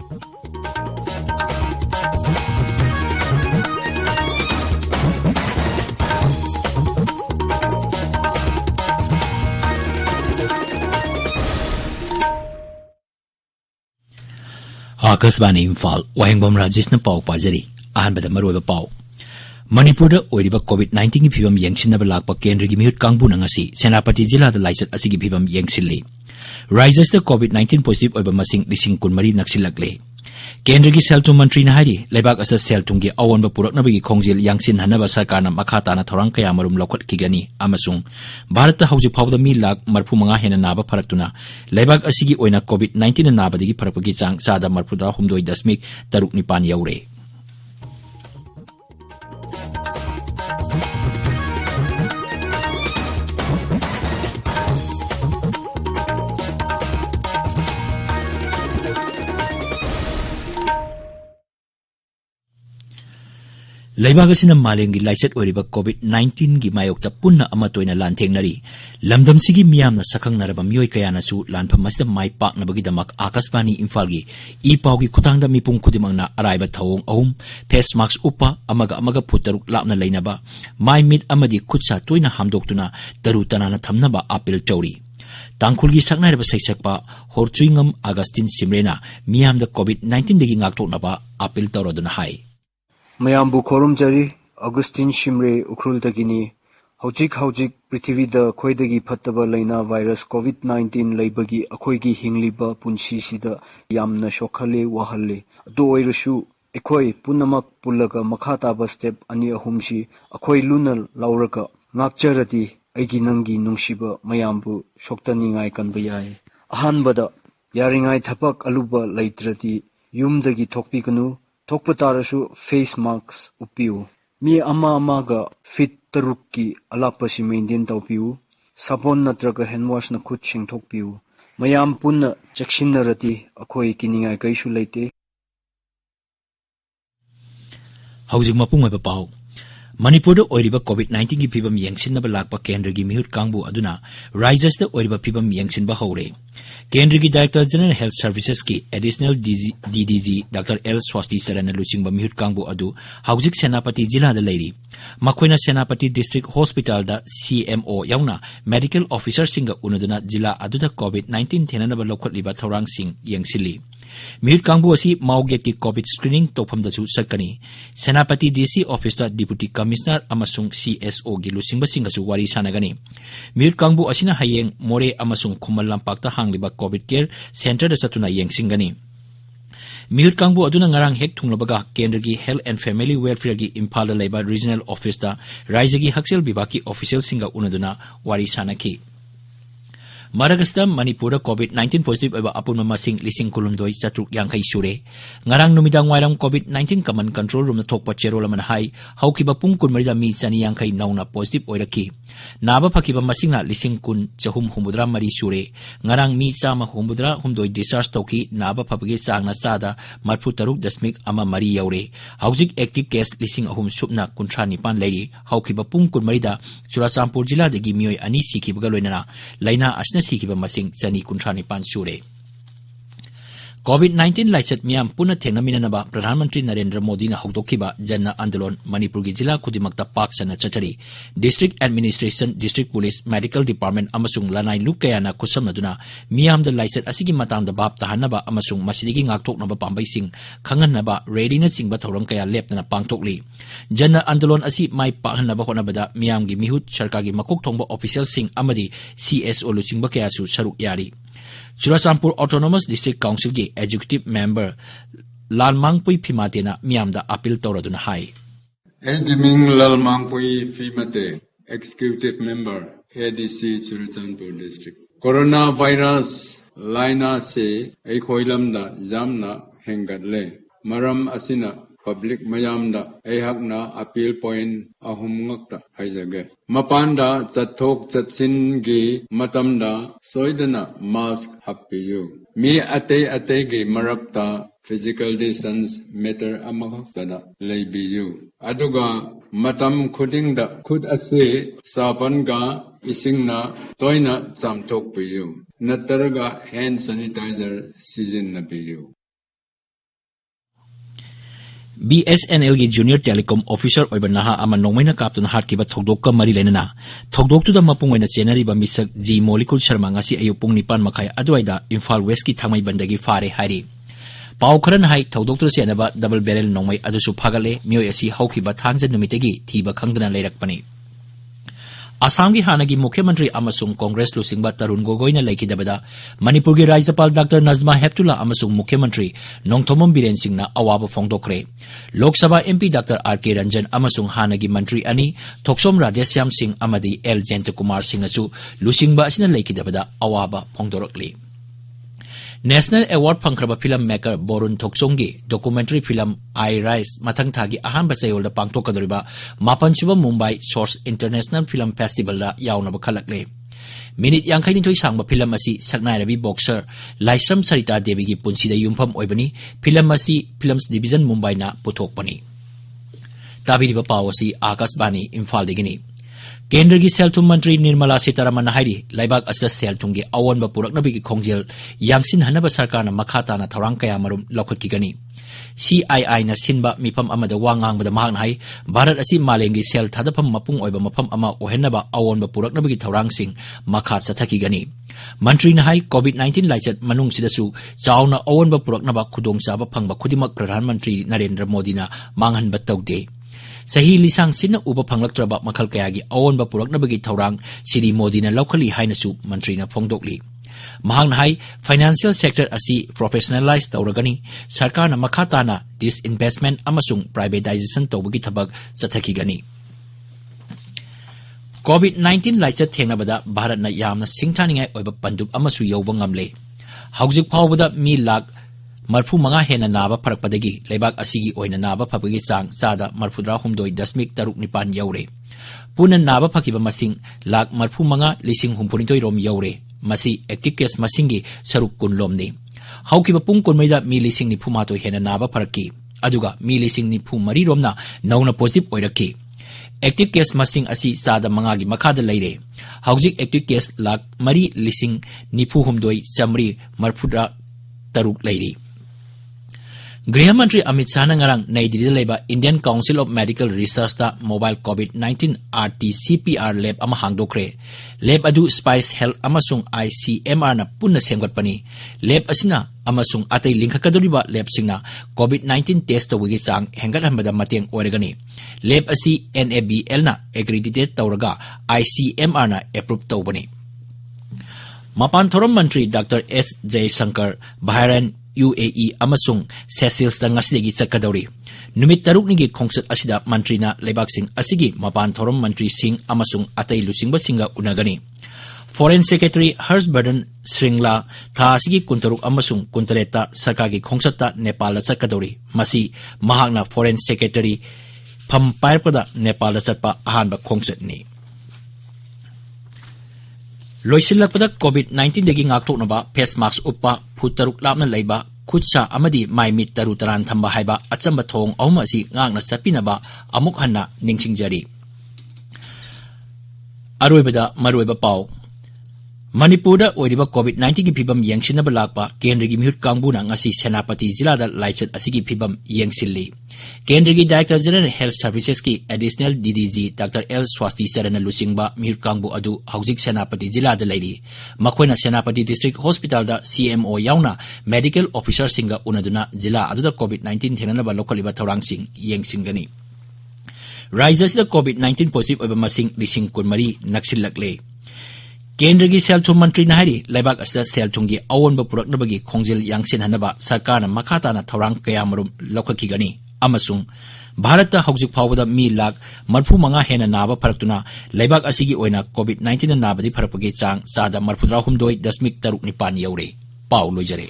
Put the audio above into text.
आकाशवाणी इम्फाल वाहेंगबम राजेश न पाव पाजरी अहनबद मरोब पाव मणिपुर ओइरिबा कोविड-19 की फिवम यंगसिनब लाकपा केंद्र की मिहुत कांगबु नंगसी सेनापति जिला द लाइचत असि की फिवम यंगसिल्ली राइजर्स द कोविड-19 पॉजिटिव ओइबा मसिंग लिसिंग कुनमरी नक्सिलकले केंद्र की सेल थुम मंत्री नाहरी लेबाक अस सेल थुम की अवनब पुरकनबगी खोंजेल यांगसिन हनब सरकारना मखाताना थौरांग कया मरुम लौखटखिगनी अमसुंग भारत हौजिक फावदा मी लाख 45 हेना नाबा फरक्तुना लेबाक असिगी ओइना कोविड-19 नाबदगी फरकपगी चांग सादा 39.39 यौरे लेबाग असिना मालेंगी लाइचत ओरिबा कोविड-19 की मायोक्ता पुन्ना अमतोइना लानथेंगनरी लमदमसिगी मियामना सखंगनरबा मियोय कयानासु लानफम मसिदा माइ पाकनबगीदमक आकाशवाणी इम्फाल की ई पाउगी खुतांगदा मिपुंग खुदिमंगना अराइबा थौंग अहुम फेस मास्क उपा अमगा फुतरुक लापना लेनबा माइ मिट अमदी खुदसा तोइना हामदोक्तुना तरु तनाना थमनबा अपील तौरी तांखुलगी सकनाइरबा सैसकपा होरचुइंगम अगस्टिन सिमरेना मियामदा कोविड-19 दगी ngaktoknaba अपील तौरदुना हाय मयामबु खोरुमजरी अगस्टिन शिमरे उख्रुलदगिनी हौजिक पृथ्वीदा खोइदगी फत्तबा लैना वायरस कोविड-19 लैबगी अखोइगी हिंगलिबा पुंसीसिदा यामना सोखले वहल्ले अदु ओइरसु अखोइ पुनमक पुल्लगा मखाताबा स्टेप अनि अहुमसी अखोइ लुना लौरगा ngakjarati aigi nangi nungsiba mayambu soktaningai kanba yae ahanbada yaringai thapak aluba laitrati yumdagi thokpikanu thokpa tarasu face mask upiu mi ama ga fit tarukki alapasi maintain tawpiu sabon natraga hand wash na khut sing thokpiu mayam punna chakshinnarati akhoi kiningai kaisu leite हौजिक मपुंग में पाव मणिपुर ओइरिबा कोविड-19 की फिवम यंगसिनबा लाकपा केंद्र की मिहुत कांगबु अदुना risers the ओइरिबा फिवम यंगसिनबा हौरे केंद्र की director general health services की additional DDG doctor L Swati Saran लुचिंगबा मिहुत कांगबु अदु हौजिक सेनापति जिला द लेरी मखोइना सेनापति डिस्ट्रिक्ट हॉस्पिटल द सीएमओ याउना मेडिकल ऑफिसर सिंग उनदुना जिला अदुदा कोविड-19 थेननबा लौखटलिबा थौरांग सिंग यंगसिली मिहुत कांगबु असि माउगेट की कोविड स्क्रीनिंग तोफमदसु सकनी Senapati DC officer deputy commissioner अमसुंग सीएसओ की लुसिंगबसिंगसु वारी सानगनी मिहुत कांगबु असिना हयेंग मोरे अमसुंग खुमल लंपाक्ता हांगलिबा कोविड केयर सेंटर द चतुना यंगसिंगनी मिहुत कांगबु अदुना ngarang hek thunglबागा केंद्र की हेल्थ एंड फैमिली वेलफेयर की इम्फाल लेबा रीजनल ऑफिस दा राज्य की हक्सेल विभाग की ऑफिशियल सिंगा उनदुना वारी सानकी मरगस्ता मणिपुर कोविड-19 पॉजिटिव एबा अपुन मसिंग लिसिंग कुलुमदोई चतुक यांखै सुरे ngarang नुमिदांग वायरम कोविड-19 कमन कंट्रोल रूम थोकपा चेरोल मन हाई हौकिबा पुंग कुनमरिदा मी चनी यांखै नौना पॉजिटिव ओइरकी नाबा फकिबा मसिंगना लिसिंग कुन चहुम हुमुद्रा मरी सुरे ngarang me Chama हुमुद्रा हुमदोई discharge तौकी Naba फबगे चांगना चादा 43.1 you're हौजिक active case लिसिंग अहुम सुपना कुंथ्रा निपान लेरी हौकिबा पुंग कुनमरिदा चुराचामपुर जिला दगी मियोय अनि सिखिबगा लोइना लैना सिखिबा मसिंग चनी कुंथ्रा निपान सुरे कोविड-19 लाइचत मियाम पुनः थेंगनमिननबा प्रधानमंत्री नरेंद्र मोदी ना हौदोखिबा जन आंदोलन मणिपुर की जिला खुदिमक्ता पाकसना चचरी district administration district police medical department अमसुंग लनाई लुकयाना खुसमदुना मियाम द लाइचत असिगी मतांग द बाप तहनबा अमसुंग मसिदिगी ngaktoknaba पांबैसिंग खंगनबा रेडीना चिंगबा थौरम कया लेपना पांगथोकली जन आंदोलन असि माइ पाहनबा होनबदा मियाम की मिहुत सरकार की मकोक थोंबा ऑफिशियल सिंग अमदी सीएसओ लुचिंगबा कयासु सरुक यारी चुराचामपुर ऑटोनोमस डिस्ट्रिक्ट काउंसिल की एग्जीक्यूटिव मेंबर लालमांगपुई फिमातेना मियामदा अपील तौरदुना हाई एडमिंग लालमांगपुई फिमाते executive member ADC Churachandpur district coronavirus लाइना से एखोइलमदा जामना हेंगटले मरम असिना पब्लिक मयामदा एहकना अपील पॉइंट अहुमंगक्ता हाइजगे मपानदा चथोक चतसिनगी मतमदा सोइदना मास्क हप्पियु मी अते गी मरक्ता फिजिकल डिस्टेंस मेटर अमखक्तना लेबियु अदुगा मतम खुदिंगदा खुद असे साबनगा इसिंगना तोइना चामथोकपियु नतरगा हैंड सैनिटाइजर सिजिन्नपियु BSNL की जूनियर टेलीकॉम ऑफिसर ओइबा नहा अमा नोंगमैना काप्तुना हाटकिबा थौदोक मरी लेना थौदोक्तुदा मपुंगैना चेनरिबा मिसक जी मोलिकुल Sharma ngasi ayuk pung 9 makai aduaida Imphal West ki thamai bandagi fare hari pau kharan hai थौदोक्तु चेनबा डबल बैरल नोंगमै अदुसु फागले मियोय असि हौखिबा थांगजा नुमितेगी थीबा खंगदना लेरकपनि असम की हानगी मुख्यमंत्री अमसुंग कांग्रेस लुसिंगबा तरुण गोगोईना लेखिदबदा मणिपुर की राज्यपाल डॉक्टर नजमा हेप्तुला अमसुंग मुख्यमंत्री नोंगथोमम बीरेन सिंहना अवाब फोंदोखरे Lok Sabha MP doctor R K. Ranjan अमसुंग हानगी मंत्री अनि थोक्सोम राधेश्याम सिंह अमदी एल जयंत कुमार सिंहनसु लुसिंगबा असिना लेखिदबदा अवाब फोंदोरकली नेशनल अवार्ड फंखरबा फिल्म मेकर बोरुन थोक्सोंगी डॉक्यूमेंट्री फिल्म आई राइस मथंग थागी अहांबा चयोलदा पांगथोकदोरिबा मापनसुबा मुंबई सोर्स इंटरनेशनल फिल्म फेस्टिवल दा यावनबा खलकले मिनिट 52 सांगबा फिल्म असी सकनायरबी बॉक्सर लाइसम सरिता देवी की पुंसीदा युमफम ओइबनी फिल्म असी फिल्म्स डिवीजन मुंबई ना पुथोकपनी ताबिरिबा पाव असी आकाशवाणी इम्फाल दिगिनी केंद्र की सेल थुम मंत्री निर्मला सीतारमण हाइरी लाइबाग असदा सेल थुंगे अवोनबा पुरकनबी की खोंजेल यांगसिन हनबा सरकारना मखाताना थौरांग कया मरुम लौखटकिगनी CII ना सिनबा मिफम अमदा वांगांगबदा महान हाइ भारत असि मालेंगी सेल थादफम मपुंग ओइबा मफम अमा ओहेनबा अवोनबा पुरकनबी की थौरांग सिंग मखा सथकिगनी मंत्री ना हाइ कोविड-19 लाइचत मनुंग सिदसु चावना अवोनबा पुरकनबा खुदोंचाबा फंगबा खुदिमक प्रधानमंत्री नरेंद्र मोदीना मांगहनबा तौदे सही लिसांग सिन्ना उबा फंगलक्त्रबा मखल कयागी अवोनबा पुरकनबगी थौरांग सिरी मोदीना लौखली हाइनसु मंत्रीना फोंदोकली महांग हाइ फाइनेंशियल सेक्टर असी प्रोफेशनलाइज तौरगनी सरकारना मखाताना डिसइन्वेस्टमेंट अमसुंग प्राइवेटाइजेशन तौबगी थबक चथकिगनी कोविड-19 लाइचत थेंगनबदा भारतना यामना सिंगथानिंगाय ओइबा पंदुप अमसु यौबा ngamle हौजिक फावबदा मी लाख 45 हेना नाबा फरकपदगी लेबाक असिगी ओइना नाबा फबगी चांग चादा 42.9 you're Poonen Naba फकिबा मसिंग lakh 45,000 Rome you're Masih active case मसिंगी सरुक कुनलोमनी हौकिबा पुंग कुनमैदा मी 95 हेना नाबा फरकी अदुगा मी 93 रोमना नौना पॉजिटिव ओइरकी एक्टिव केस मसिंग असी चादा 5 गी मखादा लेरे हौजिक एक्टिव केस लाख 4,93,130 लेरी गृह मंत्री अमित शाह नंगरंग नई दिल्ली लेबा Indian council of medical research दा मोबाइल कोविड-19 RT-CPR लैब अमा हांगदोखरे लैब अदु स्पाइस हेल्थ अमसुंग ICMR ना पुन्ना सेमगतपनी लैब असिना अमसुंग अतै लिंखकदोरिबा लैब सिंगना कोविड-19 टेस्ट तौगी चांग हेंगतहनबदा मतेंग ओइरगनी लैब असि NABL ना एक्रेडिटेड तौरगा ICMR ना एप्रूव तौबनी मपान थोरम मंत्री doctor S Jaishankar Bahrain UAE अमसुंग सेसिल्स दा ngasiगी चक्कदौरी नुमित तरुकनिगी खोंसत असिदा मंत्रीना लेबाकसिंग असिगी मपान थोरम मंत्री सिंह अमसुंग अतै लुसिंगबा सिंगा उनगनी फॉरेन सेक्रेटरी हर्षवर्धन श्रृंगला था असिगी कुंतरुक अमसुंग कुंतरेता सरकार की खोंसतता नेपाल चक्कदौरी मसी महागना फॉरेन सेक्रेटरी फम पायरपदा नेपाल चटपा अहानबा खोंसतनी लोइसिलपदा कोविड-19 दगी ngakthoknaba फेस मास्क उपा फुट तरुक लापना लेबा खुदसा अमदी माइ मिट तरु तरान थंबा हाइबा अचंबा थोंग अहुम असि ngakna चपिनबा अमुक हन्ना निंगसिंगजरी अरोइबदा मरोइबा पाव मणिपुर ओइरिबा कोविड-19 की फिबम यंगसिनबा लाकपा केंद्र की मिहुत कांगबुना ngasi सेनापति जिला दा लाइचत असिगी फिबम यंगसिल्ली केंद्र की डायरेक्टर जनरल हेल्थ सर्विसेज की additional DDG doctor L Swasti Saran लुसिंगबा मिहुत कांगबु अदु हौजिक सेनापति जिला दा लेरी मखोइना सेनापति डिस्ट्रिक्ट हॉस्पिटल दा CMO याउना मेडिकल ऑफिसर सिंगा उनदुना जिला अदुदा कोविड-19 थेननबा लोकलिबा थौरांग सिंग यंगसिंगनी राज्यसिदा कोविड-19 पॉजिटिव ओइबा मसिंग 23 नक्सिलकले केंद्र की सेल थुम मंत्री नाहरी लेबाक असदा सेल थुंगी अवोनबा पुरकनबगी खोंजेल यांगसिन हनबा सरकारना मखाताना थौरांग कयामरुम लौखकिगनी अमसुंग भारत हौजिक फावदा मी लाख 45 हेना नाबा फरक्तुना लेबाक असिगी ओइना कोविड-19 नाबदी फरकपगी चांग चादा 43.9 यौरे पाउ लोइजरे।